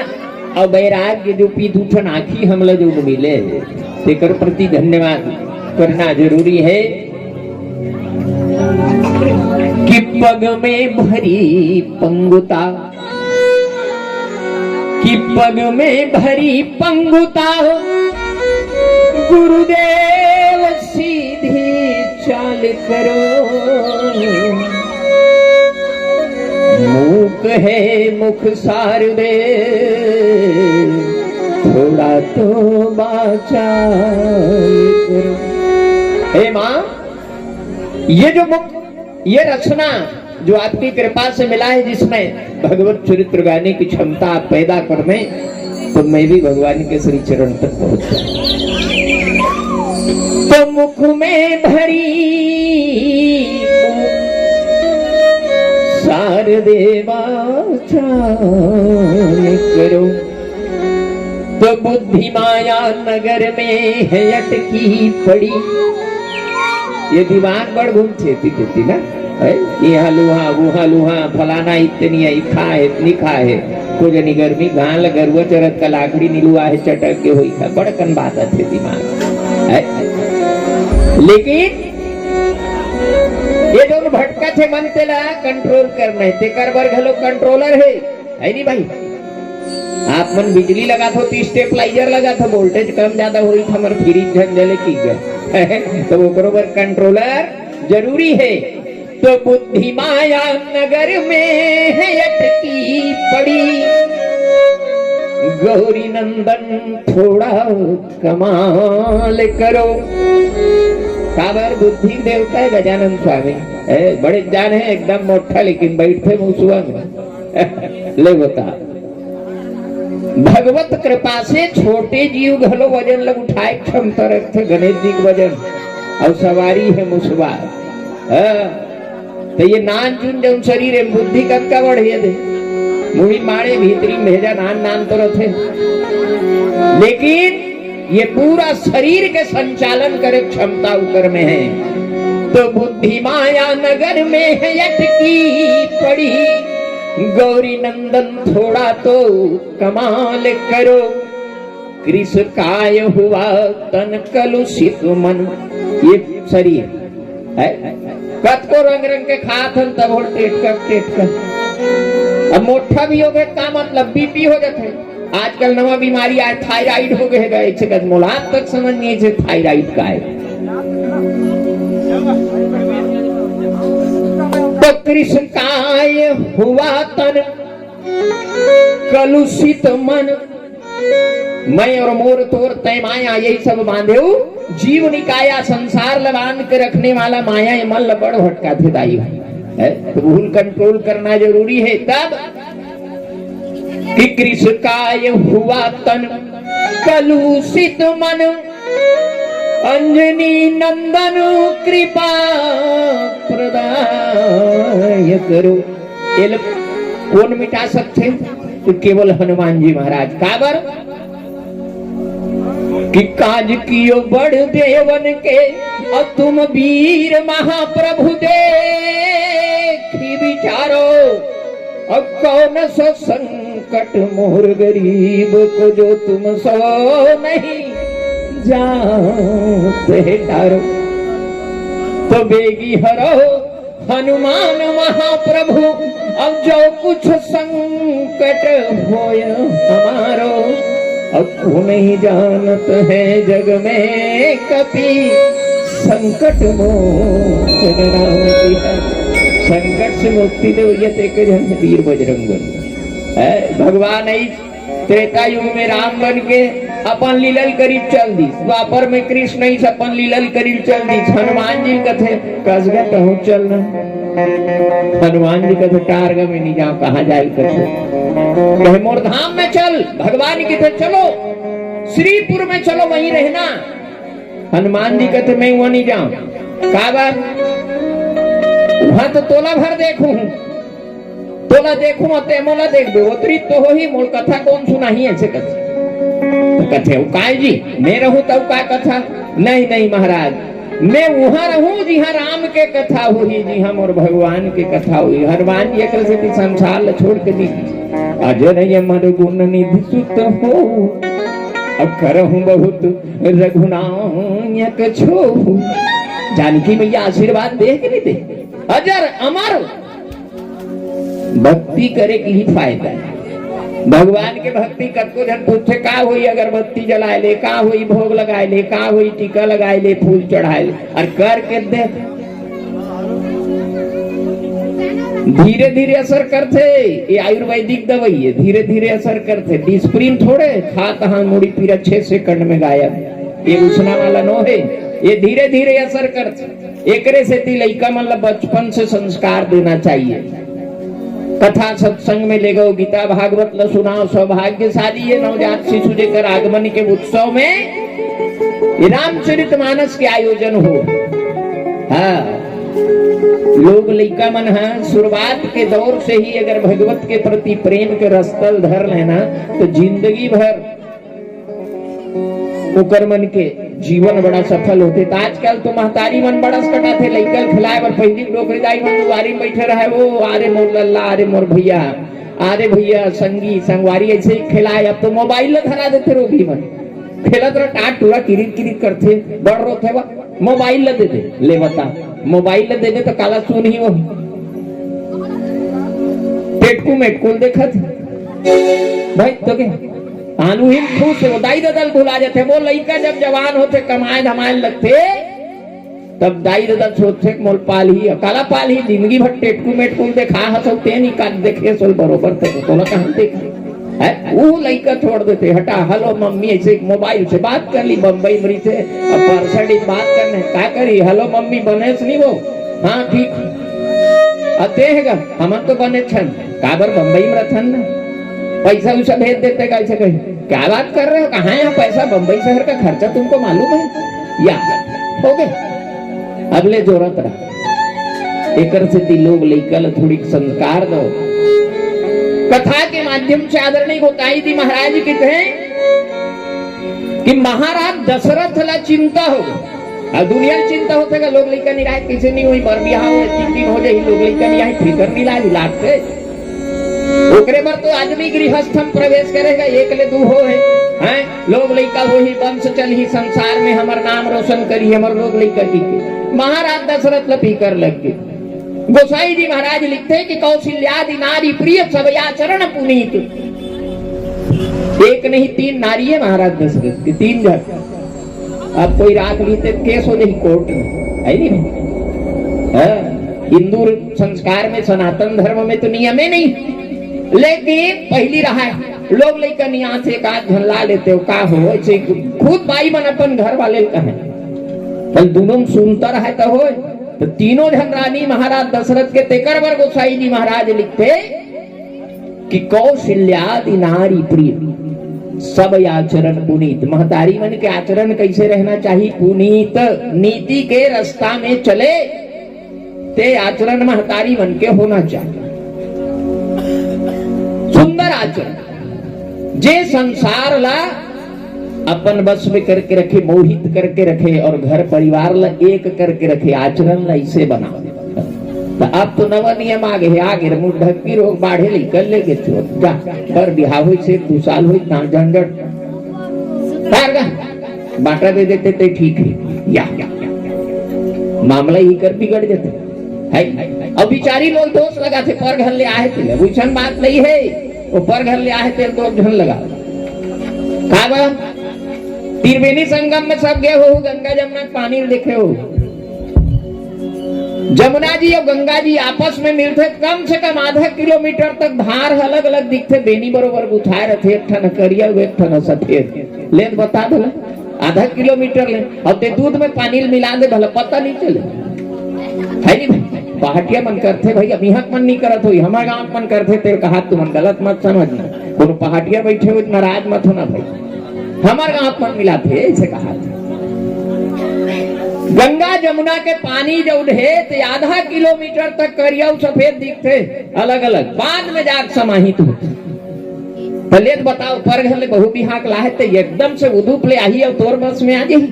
और वैराग्य जो पीठूठन आखी हमला जो मिले तेकर प्रति धन्यवाद करना जरूरी है। कि पग में भरी पंगुता, कि पग में भरी पंगुता गुरुदेव सीधी चाल करो। मूक है मुख सार दे थोड़ा तो बाचा करो। हे माँ, ये जो मुख ये रचना जो आपकी कृपा से मिला है जिसमें भगवत चरित्र गाने की क्षमता आप पैदा कर में, तो मैं भी भगवान के श्री चरण तक पहुंच जाऊं। तो मुख में भरी सार देवा चाल करो। तो बुद्धि माया नगर में है अटकी पड़ी। ये दिमाग बड़ घूमती थी ना, यहाँ लुहा वहाँ लुहा, फलाना इतनी है खा है इतनी खा है, कुछ नहीं गर्मी गाल गरुआ चरत का लाकड़ी नीलुआ है चटक के हुई खा, बड़कन बात है दिमाग है। लेकिन ये जो भटका थे मन तेला कंट्रोल करना है, तेकर बर घलो कंट्रोलर है नहीं भाई। आप मन बिजली लगा थो तो स्टेबलाइजर लगा थो, वोल्टेज कम ज्यादा हुई था मर फ्रीज झंझले की गए तो वो बरोबर कंट्रोलर जरूरी है। तो बुद्धि माया नगर में है अटकी पड़ी, गौरी नंदन थोड़ा कमाल करो। काबर बुद्धि देवता है गजानन स्वामी, बड़े जान है एकदम मोटा, लेकिन बैठे मुसुआ में ले बता। भगवत कृपा से छोटे जीव घलो वजन लग उठाए क्षमता रखते, गणेश जी का वजन और सवारी है मुसवा। तो ये नान चुन जो शरीर है बुद्धि कद का बढ़े दे, मुड़ी मारे भीतरी भेजा नान नान तो रथे, लेकिन ये पूरा शरीर के संचालन करे क्षमता ऊपर में है। तो बुद्धि माया नगर में है अटकी पड़ी, गौरी नंदन थोड़ा तो कमाल करो। कृष काय हुआ तन कलुषित मन, ये शरीर है कत को रंग रंग के खात हन तब होल टेट कर। अब मोटा भी हो गए का मतलब बीपी हो जाते। आजकल नवा बीमारी आए थायराइड हो गए गए मुलाद तक समझ नहीं है थायराइड का है। तो कृष्ण काय हुआ तन कलुषित मन, मैं और मोर तोर तय माया यही सब बांधे जीव निकाया संसार लबान के रखने वाला माया ये मन बड़ भटका थे दाई है। तो भूल कंट्रोल करना जरूरी है। तब कि कृष्ण काय हुआ तन कलुषित मन, अंजनी नंदन कृपा प्रदाय करो। ये कौन मिटा सकते? तो केवल हनुमान जी महाराज। काबर कि काज कियो बड़ देवन के और तुम वीर महाप्रभु देखी विचारो, और कौन सो संकट मोर गरीब को जो तुम सो नहीं जानते टारो। तो बेगी हरो हनुमान महाप्रभु, अब जो कुछ संकट होय हमारो, अब तू नहीं जानत है जग में कपि संकट मोचन राम की है। संकट से मुक्ति दे ये जन वीर बजरंग बन। भगवान आई त्रेता युग में राम बन के अपन लीलल करीब चल दी, द्वापर में कृष्ण ही अपन लीलल करीब चल दी। हनुमान जी कथे कसगा कहूँ चलना, हनुमान जी कथे टारग में नहीं जाओ कहाँ जाए कथे मोर धाम में चल, भगवान की थे चलो श्रीपुर में चलो वहीं रहना। हनुमान जी कहते मैं वहां नहीं जाऊं, काबर वहां तो तोला भर देखूं, तोला देखूं ते मोला देख दो उतरी तो हो ही मोल कथा कौन सुना ही ऐसे कथे तो कथे काय जी मैं रहूं तब का कथा नहीं नहीं महाराज मैं वहां रहूं जहाँ राम के कथा हुई, जहाँ मोर भगवान के कथा हुई। हनुमान जी एक से संसार छोड़ के दी अजय अमर गुण निधि सुत हो, अब करहूं बहुत रघुनायक छो। जानकी मैया आशीर्वाद दे कि नहीं दे? अजर अमर भक्ति करे की ही फायदा है। भगवान के भक्ति कतो जन पूछे का हुई, अगरबत्ती जलाए ले, का हुई भोग लगाए ले, का हुई टीका लगाए ले, फूल चढ़ाए ले, और कर के दे धीरे धीरे असर करते। ये आयुर्वेदिक दवाई है, धीरे धीरे असर करते। डिस्प्रिन थोड़े खा कहा मुड़ी पीरा 6 सेकंड में गायब, ये उसना वाला नो है, ये धीरे धीरे असर करते। एकरे से ती लइका मतलब बचपन से संस्कार देना चाहिए। कथा सत्संग में ले गो, गीता भागवत ल सुनाओ, सौभाग्यशाली ये नवजात शिशु जेकर आगमन के उत्सव में रामचरितमानस के आयोजन हो। हाँ लोग लइका मन है शुरुआत के दौर से ही अगर भगवत के प्रति प्रेम के रस्तल धर लेना तो जिंदगी भर ओकर मन के जीवन बड़ा सफल होते। तो आजकल तो महतारी मन बड़ा कटा थे, लइकल खिलाए बर पहली डोकरी दाई मन दुआरी बैठे रहे, वो आरे मोर लल्ला, आरे मोर भैया, आरे भैया संगी संगवारी ऐसे ही खिलाए। अब तो मोबाइल धरा देते रोगी मन, खेलत रह टाट टूरा किरिट किरिट करते, बड़ रोते बा मोबाइल दे दे, ले बता मोबाइल दे दे तो काला सुन ही वो पेटकू मेटकुल देखत भाई तो के आलू ही खुश से दाई ददल भुला जाते। वो लइका जब जवान होते कमाए धमाए लगते तब दाई ददल सोचते मोल पाल ही काला पाल ही जिंदगी भर टेटकू मेटकुल देखा हसो ते नहीं काट देखे सोल बरोबर थे तोला कहां देखा है। वो लइका छोड़ देते, हटा हेलो मम्मी ऐसे मोबाइल से बात कर ली, बम्बई मरी से अब परसडी बात करने क्या करी, हेलो मम्मी बनेस नहीं वो, हाँ ठीक अतेगा हम तो बने छन काबर बम्बई में रहन ना, पैसा उसा भेज देते कैसे कहे क्या बात कर रहे हो, कहाँ यहाँ पैसा, बम्बई शहर का खर्चा तुमको मालूम है या हो गए। अगले जोरत रहा एकर से ती लोग लइकल थोड़ी संस्कार दो। कथा के माध्यम से आदरणीय गोताई जी महाराज कहते हैं कि महाराज दशरथ ला चिंता हो और दुनिया चिंता होते का लोग लइका नहीं रहे कैसे नहीं हुई बर बिहार में 3 दिन हो जाए लोग लइका नहीं आए फिकर नहीं लाज लाटते ओकरे पर तो आदमी गृहस्थ हम प्रवेश करेगा एक ले दू हो है लोग लइका हो ही वंश चल ही संसार में हमार नाम रोशन करी हमर लोग लइका की महाराज दशरथ ला फिकर लग गई। गोसाई जी महाराज लिखते हैं कि कौशल्यादि नारी प्रिय सब आचरण पुनीत, एक नहीं 3 नारी है महाराज दशरथ की, 3 जन। अब कोई रात लीते केस हो जाए कोर्ट में है नहीं, हिंदू संस्कार में सनातन धर्म में तो नियम है नहीं, लेकिन पहली रहा है लोग लेकर यहाँ से एक आध झल्ला लेते हो का हो ऐसे खुद बाई मन अपन घर वाले कहे कल दोनों सुनता रहा तो हो तो तीनों जन रानी महाराज दशरथ के तेकर बर गोसाई जी महाराज लिखते कि कौशल्यादि नारी प्रिय सब आचरण पुनीत, महतारी मन के आचरण कैसे रहना चाहिए पुनीत, नीति के रास्ता में चले ते आचरण महतारी मन के होना चाहिए। सुंदर आचरण जे संसार ला अपन बस में करके रखे, मोहित करके रखे और घर परिवार ला एक करके रखे, आचरण ला इसे बना। तो अब तो नवा नियम आगे मुंह ढक्की रोग बाढ़े निकल ले के जा पर बिहार हुई से 2 साल हुई ना झंझट बाटा दे देते थे ठीक है या मामला ही कर बिगड़ जाते है। अब बिचारी लोग दोष लगा थे पर घर ले आए थे, वैसन बात नहीं है वो पर घर ले आए थे तो झन लगा का त्रिवेणी संगम में सब गए हो, गंगा जमुना पानी देखे हो, जमुना जी और गंगा जी आपस में मिलते कम से कम आधा किलोमीटर तक धार अलग अलग दिखते, बेनी बरोबर बुझाए रहे, एक ठन करिया एक ठन सफेद ले बता दो आधा किलोमीटर ले अब ते दूध में पानी मिला दे भला पता नहीं चले है नहीं भाई। पहाटिया मन करते भाई अब यहाँ मन नहीं करत हो, हमारे गांव मन करते तेरे कहा तुम गलत मत समझना, कोनो पहाटिया बैठे हुए नाराज मत होना भाई, हमारे गांव मन मिलाते ऐसे कहा। गंगा जमुना के पानी जो उठे तो आधा किलोमीटर तक करिया सफेद दिखते अलग अलग, बाद में जाकर समाहित होते। पहले तो बताओ पर घर ले बहु बिहाक लाहे तो एकदम से उधूप ले आई और तोर बस में आ जाई,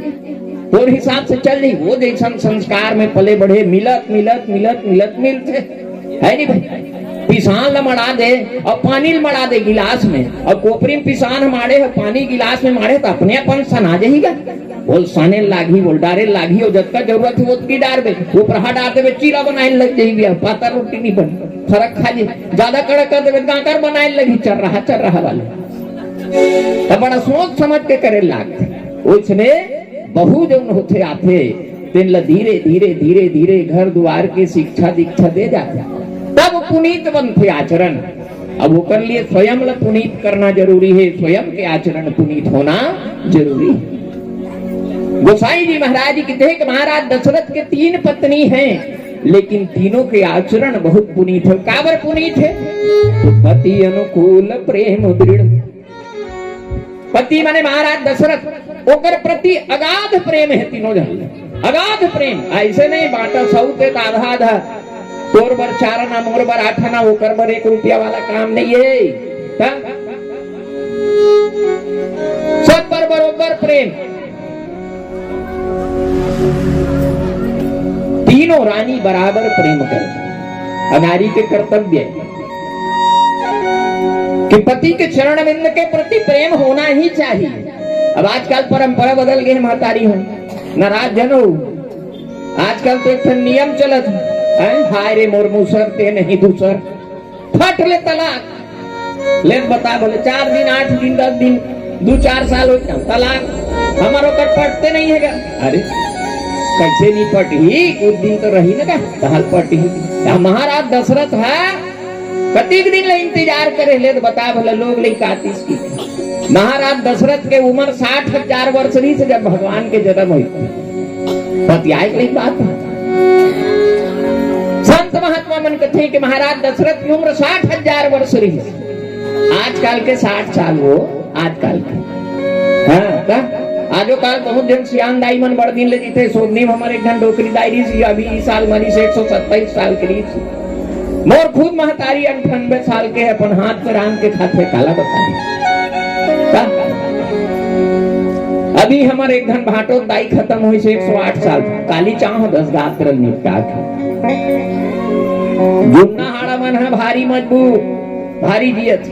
तोर हिसाब से चल जाई, वो जैसा संस्कार में पले बढ़े मिलत मिलत मिलत मिलत मिलते है नहीं भाई। पिसान ला मड़ा दे और पानी मड़ा दे गिलास में और कोपरी में पिसान मारे पानी गिलास में मारे तो अपने अपन सना जाएगा, बोल साने लागी बोल डारे लागी और जब तक जरूरत है उतनी डार दे, वो प्रहा डार दे चीरा बनाए लग जाएगी, पाता रोटी नहीं बनी फर्क खा जाए, ज्यादा कड़क कर दे गाकर बनाए लगी चल रहा वाले तो बड़ा सोच समझ के करे लागते। उसने बहु जो होते आते तेन ला धीरे धीरे धीरे धीरे घर द्वार के शिक्षा दीक्षा दे जाते तब पुनीत बनते आचरण। अब वो कर लिए स्वयं ला पुनीत करना जरूरी है, स्वयं के आचरण पुनीत होना जरूरी है। गोसाई जी महाराज कहते हैं कि महाराज दशरथ के 3 पत्नी हैं लेकिन तीनों के आचरण बहुत पुनीत है। काबर पुनीत है? पति अनुकूल प्रेम दृढ़, पति माने महाराज दशरथ ओकर प्रति अगाध प्रेम है, तीनों जन अगाध प्रेम, ऐसे नहीं बांटा सौते आधा आधा तोर बर 4 आना मोर बर 8 आना ओकर बर 1 रुपया वाला काम नहीं है, सब पर बरोबर प्रेम। तीनों रानी बराबर प्रेम करे। नारी के कर्तव्य है कि पति के चरण बिंद के प्रति प्रेम होना ही चाहिए। अब आजकल परंपरा बदल गई, महतारी हो नाराज जन हो। आजकल तो एक नियम चलत है, हाय रे मोर मुसर ते नहीं दूसर, फट ले तलाक। ले बता बोले 4 दिन 8 दिन 10 दिन 2-4 साल हो तलाक हमारो कर पटते नहीं है। अरे कैसे नहीं पटी, कुछ दिन तो रही ना का पटी। महाराज दशरथ है कतिक दिन ले इंतजार करे ले तो बता भला लोग ले कातिस की। महाराज दशरथ के उम्र 60,000 वर्ष रही से जब भगवान के जन्म हुई। पतियाई की बात है। संत महात्मा मन कथे कि महाराज दशरथ की उम्र 60,000 वर्ष रही। आजकल के 60 साल वो आजकल के हाँ आजो काल बहुत जन सियान दाई मन बड़ दिन ले जीते। सोदनी हमारे एक घंटे डोकरी दायरी सी अभी इस साल मरी से 127 साल की रही। मोर खुद महतारी 98 साल के है, अपन हाथ पे राम के खाते काला बताए। अभी हमारे एक घन भाटो दाई खत्म हुई से 108 साल काली चाह 10 गात कर निपटा के। जुन्ना हाड़ा मन है भारी मजबूत भारी जियत।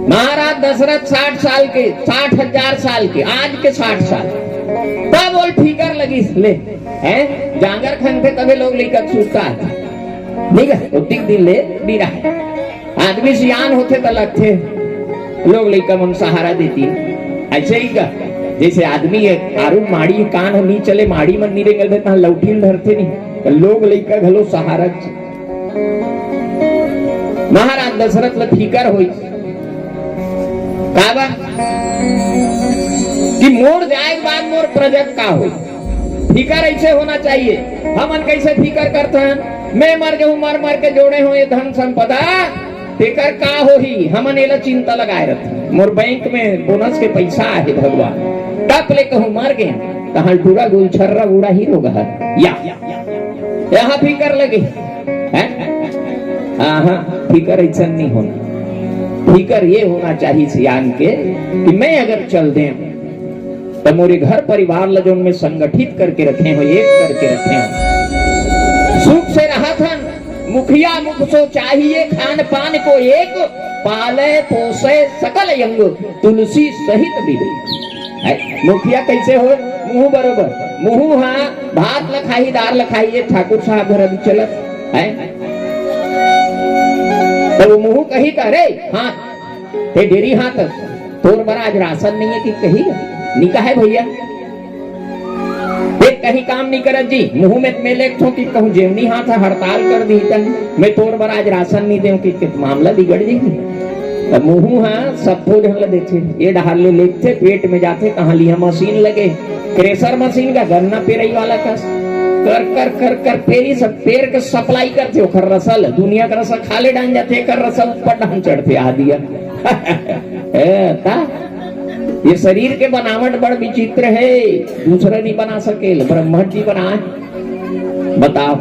महाराज दशरथ 60 साल के 60,000 साल के आज के 60 साल तब बोल फिकर लगी ले हैं जांगर खनते तबे लोग लेकर सूता ठीक है। उतिक दिन ले बीरा है आदमी सियान होते तो लगते लोग लेकर मन सहारा देती। ऐसे ही का जैसे आदमी आरू माड़ी कान हम नहीं चले माड़ी मन नहीं रेंगल देता लौठी धरते नहीं तो लोग लेकर घलो सहारा। महाराज दशरथ ल फिकर हुई काबा कि मोर जाए बाद मोर प्रजक का हो। फिकर ऐसे होना चाहिए। हमन कैसे फिकर करते हैं, मैं मर जाऊं मर मर के जोड़े हो ये धन संपदा फिकर का हो ही। हमन एला चिंता लगाए रहते मोर बैंक में बोनस के पैसा है भगवान टप ले कहूं मर गए तहां पूरा गुलछर्रा उड़ा ही रोगा या यहाँ फिकर लगे है। हाँ फिकर ऐसा नहीं होना। फिकर ये होना चाहिए सियान के कि मैं अगर चल दे तो मोरे घर परिवार ल जो में संगठित करके रखे हो एक करके रखे हो। सुख से रहा था मुखिया मुख सो चाहिए खान पान को एक पाले पोसे सकल यंग तुलसी सहित बिगड़ी। मुखिया कैसे हो मुंह बरोबर मुंह हाँ भात लखाई दार लखाई ठाकुर साहब घर अभी चलत है तो वो मुंह कही का रे हाँ ते डेरी हाथ तोर बड़ा आज राशन नहीं है कि कही निका है भैया एक कहीं काम नहीं करत जी मुंह में मैं लेख कि कहूँ जेवनी हाथ हड़ताल कर दी तन मैं तोर बड़ा आज राशन नहीं देऊं कि मामला बिगड़ जाएगी। अब मुंह हाँ सबको ढंग देते ये डहार ले लेते पेट में जाते कहाँ लिया मशीन लगे क्रेशर मशीन का गन्ना पेराई वाला का कर कर कर कर पेरी सब पेड़ के सप्लाई करते हो रसल दुनिया का रसल खाले डाल जाते कर रसल ऊपर डाल चढ़ते आ दिया। ये शरीर के बनावट बड़ विचित्र है दूसरा नहीं बना सके ब्रह्मा जी बनाए बताओ।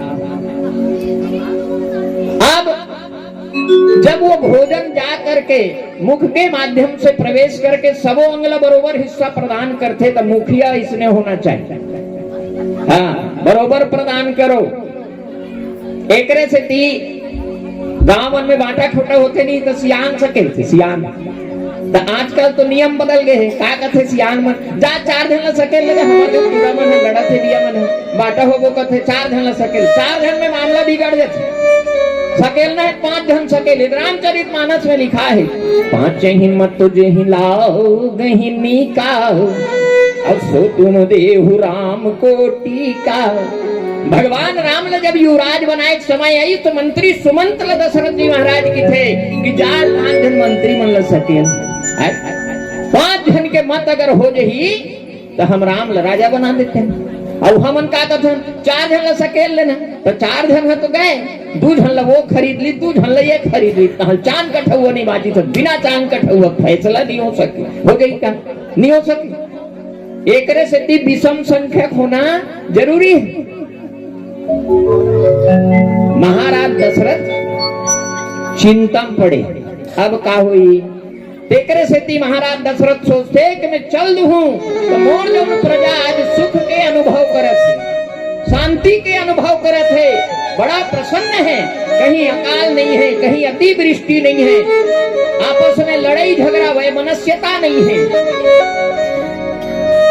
अब जब वो भोजन जा करके मुख के माध्यम से प्रवेश करके सबो अंगला बरोबर हिस्सा प्रदान करते तो मुखिया इसने होना चाहिए। हाँ बरोबर प्रदान करो। एकरे से ती गांव में बांटा छोटा होते नहीं तो सियान सके थे सियान तो आजकल तो नियम बदल गए हैं का कहते सियान मन जा 4 जन ला सके लगे हमारे जो पूरा मन है लड़ा थे दिया मन है बांटा हो वो कहते 4 जन ला सके 4 जन में मामला बिगड़ जाते सकेल ना 5 जन सकेल। रामचरित मानस में लिखा है 5 हिम्मत तुझे हिलाओ गहिनी का असो तुम देहु राम को टीका। भगवान राम ने जब युवराज बनाए समय आई तो मंत्री सुमंत दशरथ जी महाराज की थे कि जा 5 जन मंत्री मन ल सके 5 जन के मत अगर हो जही तो हम राम ल राजा बना देते हैं। और हमन का कहते 4 जन ल सकेल लेना तो 4 जन है तो गए 2 जन ल वो खरीद ली 2 जन ल ये खरीद ली चांद का ठहुआ नहीं बाजी तो बिना चांद का ठहुआ फैसला नहीं हो सके हो गई का नहीं हो सके। एकरे से विषम संख्यक होना जरूरी है। महाराज दशरथ चिंता पड़े अब का हुई तेकरे से महाराज दशरथ सोचते कि मैं चल दूं तो मोर जो प्रजा आज सुख के अनुभव करे शांति के अनुभव करे थे, बड़ा प्रसन्न है, कहीं अकाल नहीं है, कहीं अतिवृष्टि नहीं है, आपस में लड़ाई झगड़ा वैमनस्यता नहीं है।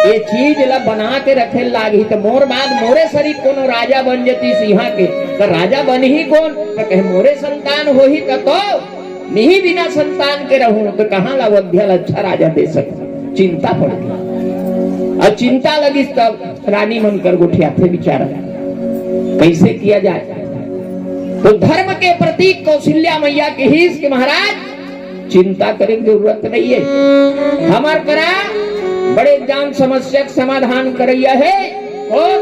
ये चीज ला बना के रखे लागी तो मोर बाद मोरे शरीर कोनो राजा बन जती सिंहा के, तो राजा बन ही कौन, तो कहे मोरे संतान हो ही तो नहीं बिना संतान के रहूं तो कहाँ ला अवध्या अच्छा राजा दे सकता। चिंता पड़ गई, और चिंता लगी तब रानी मनकर गुठिया थे बेचारा, कैसे किया जाए। तो धर्म के प्रतीक कौशल्या मैया के हिस के महाराज चिंता करने की जरूरत नहीं है, हमार करा बड़े जान समस्या समाधान करैया है। और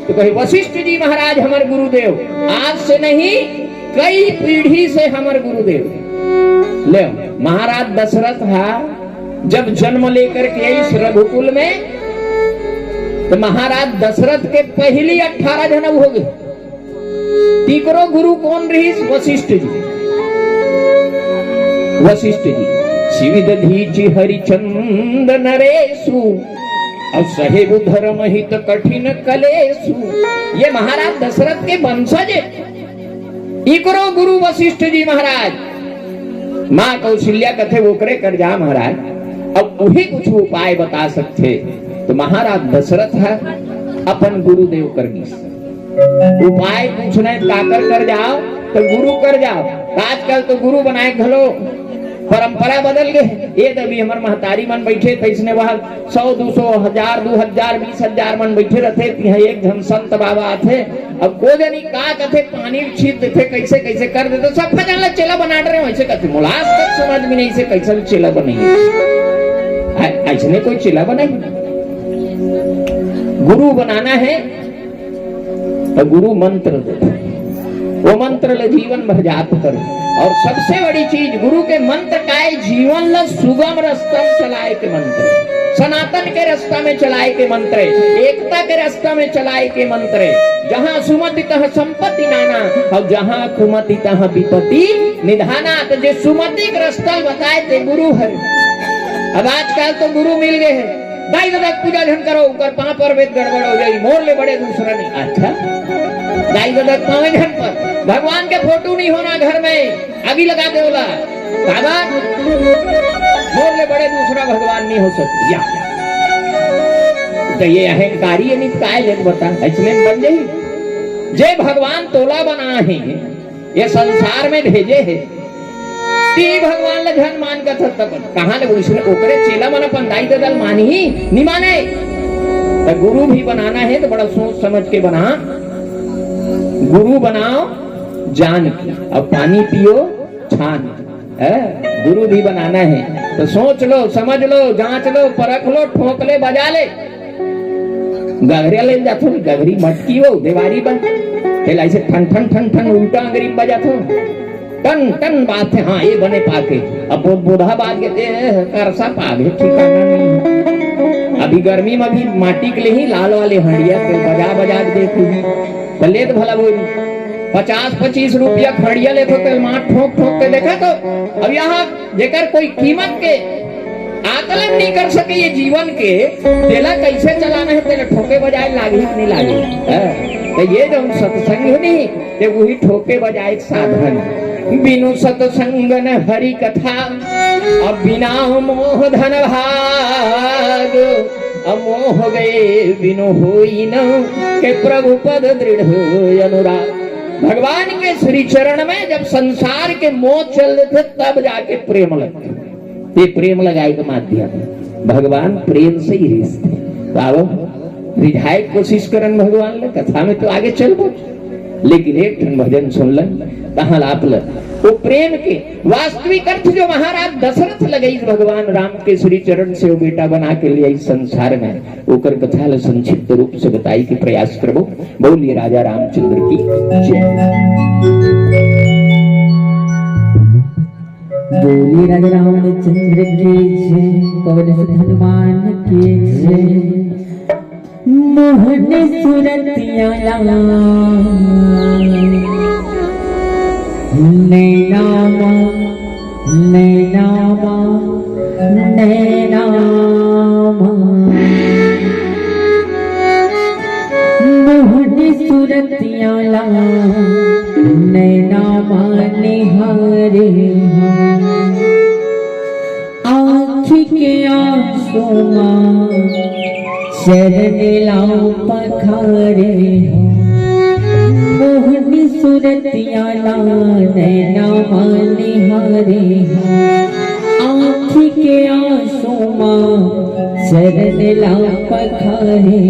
तो कहे वशिष्ठ जी महाराज हमारे गुरुदेव, आज से नहीं कई पीढ़ी से हमारे गुरुदेव। ले महाराज दशरथ हा जब जन्म लेकर के इस रघुकुल में, तो महाराज दशरथ के पहली 18 जन्म हो गए। तीकरो गुरु कौन रही? वशिष्ठ जी। वशिष्ठ जी शिविदधीचि हरिचंद नरेशु और सहेबु धर्म हित कठिन कलेशु। ये महाराज दशरथ के वंशज इकरो गुरु वशिष्ठ जी महाराज। माँ कौशल्या कथे ओकरे कर जा महाराज, अब वही कुछ उपाय बता सकते। तो महाराज दशरथ है अपन गुरुदेव करनी उपाय पूछने काकर कर जाओ तो गुरु कर जाओ। आजकल तो गुरु बनाए घलो परंपरा बदल गए। ये तभी हमारे महतारी मन बैठे थे, इसने वहां 100, 200, 1000, 2000, 20,000 मन बैठे रहते। एक धम संत बाबा थे, अब को जानी का कथे पानी छीट देते, कैसे कैसे कर देते, सब फजान चेला बना रहे वैसे कहते। मुलाज तक समझ में नहीं से कैसे चेला बनाइए, ऐसे कोई चेला बनाई। गुरु बनाना है तो गुरु मंत्र दे, वो मंत्र ले जीवन भर जाप करो। और सबसे बड़ी चीज गुरु के मंत्र का है, जीवन ला सुगम रास्ता चलाए के मंत्र, सनातन के रास्ता में चलाए के मंत्र, एकता के रास्ता में चलाए के मंत्र। जहाँ सुमति तहाँ संपत्ति नाना और जहाँ कुमति तहाँ विपत्ति निधाना। तो जो सुमति का रास्ता बताए थे गुरु है। अब आजकल तो गुरु मिल गए हैं, दाई दादा पूजा धन करो, ऊपर पांव पर वेद गड़बड़ हो जाएगी, मोर ले बड़े दूसरा नहीं। अच्छा दाई दादा पावे धन पर भगवान के फोटो नहीं होना घर में, अभी लगा दे बोला बाबा मोर ले बड़े दूसरा भगवान नहीं हो सकती। तो ये अहंकारी है, नहीं काय जग बता ऐसे बन जाए। जे भगवान तोला बना है, ये संसार में भेजे है, ती भगवान ला धन मान का था कहाँ ले उसने ओकरे चेला मन अपन दाई दादा मान ही नहीं माने। तो गुरु भी बनाना है तो बड़ा सोच समझ के बना। गुरु बनाओ जान की, अब पानी पियो छान। गुरु भी बनाना है तो सोच लो, समझ लो, जांच लो, परख लो, ठोक ले, बजा ले। गगरिया ले जातो, गगरी मटकी हो देवारी बन ऐसे ठन ठन ठन ठन उल्टा अंग्रेजी बजा थो टन टन बात है। हाँ ये बने पाके अब बूढ़ा बात के करसा पागे ठिकाना नहीं। अभी गर्मी में भी माटी के लिए ही लाल वाले हंडिया के बजा बजा के देखी भले तो भला बोली 50-25 रुपया खड़िया ले तो मार ठोक ठोक के देखा। तो अब यहाँ जेकर कोई कीमत के आकलन नहीं कर सके ये जीवन के, तेला कैसे चलाना है, तेला ठोके बजाए लागे नहीं लागे। तो ये जो सत्संग नहीं ते वही ठोके बजाए साधन। बिनु सत्संग न हरि कथा अब बिना मोह धन भाग, अमोह गए बिनु होई न के प्रभु पद दृढ़ अनुराग। भगवान के श्री चरण में जब संसार के मोह चल रहे थे तब जाके प्रेम लगते। ये प्रेम लगाए के माध्यम भगवान प्रेम से ही रिश्ते आओ रिझाए कोशिश करन भगवान ले कथा में तो आगे चल पो। लेकिन एक ठन भजन सुन लन कहाँ लाप ल वो प्रेम के वास्तविक अर्थ जो महाराज दशरथ लगे भगवान राम के श्री चरण से वो बेटा बना के लिए इस संसार में ओकर कथा ल संक्षिप्त रूप से बताई के प्रयास करबो। बोलिए राजा रामचंद्र की जय। बोलिए राजा रामचंद्र की जय, पवन हनुमान की जय। मोहन सुरतिया नैनामा नैनामा नैनामा मोहन निहारे आँखी के आंसू माँ शरण लाओ पखारे मोहनी सूरतिया नैना निहारे आँखी के आंसू माँ शरण लाओ पखारे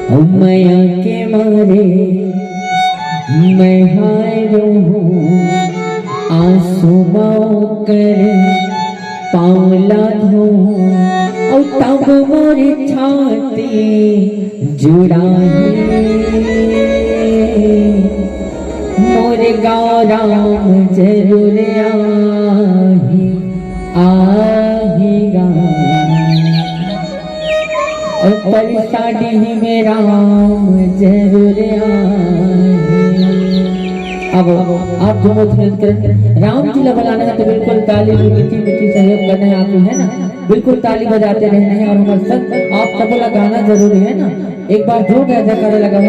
मैया के मारे मैं हारो हूँ आंसू कर पावला धो और तब मोर छाती जुड़ाही मोर गौराम जरूर आहीगा और परिसाड़ी में राम जरूर अब आप दोनों राम जी लगाना है तो बिल्कुल ताली मीठी मीठी सहयोग करना है आपको, है ना? बिल्कुल ताली बजाते रहना है और हमारे साथ आप तबला गाना जरूरी है ना। एक बार जोर जयकार लगा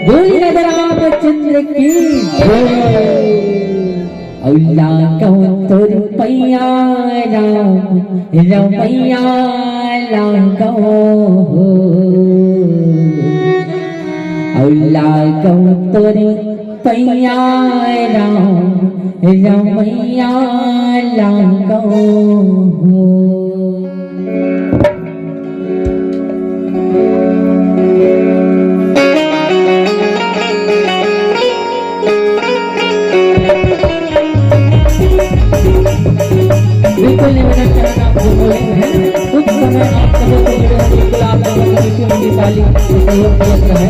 बोली नजर आप चंद्र की अल्लाह कहूँ तोर पैया राम रमैया लागो अल्लाह कहूँ तोर पैया राम रमैया लागो बिल्कुल नहीं बना चलाना आप बोलेंगे कुछ समय आप सबों को जुड़े हैं बिल्कुल आप लोगों को मीठी मीठी ताली सहयोग करता है।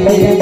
Thank you.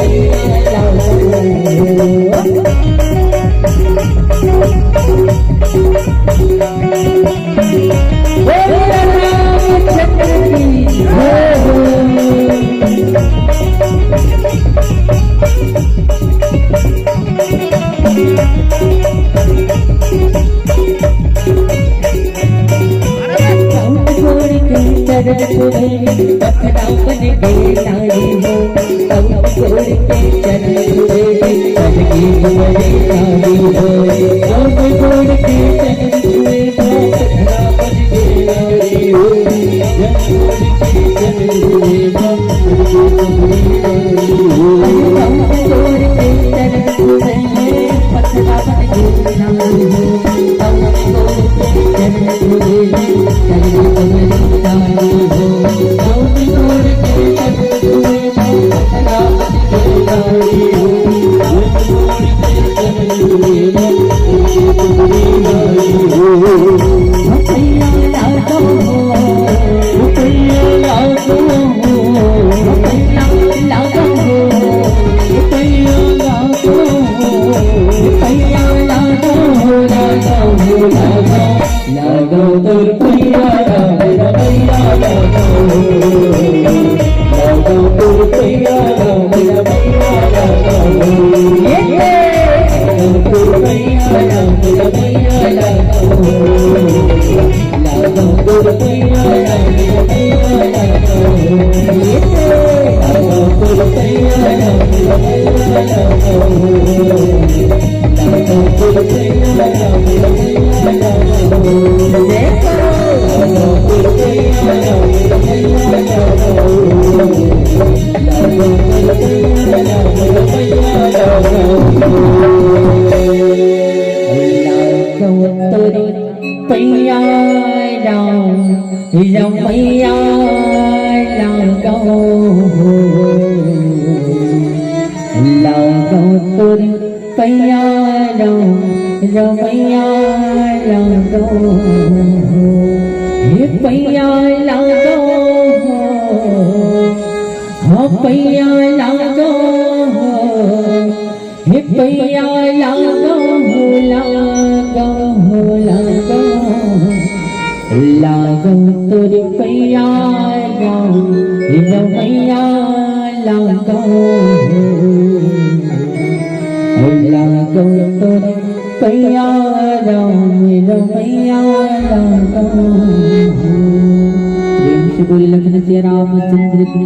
बोले लखन से रामचंद्र की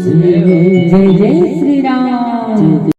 जय। जय जय श्री राम।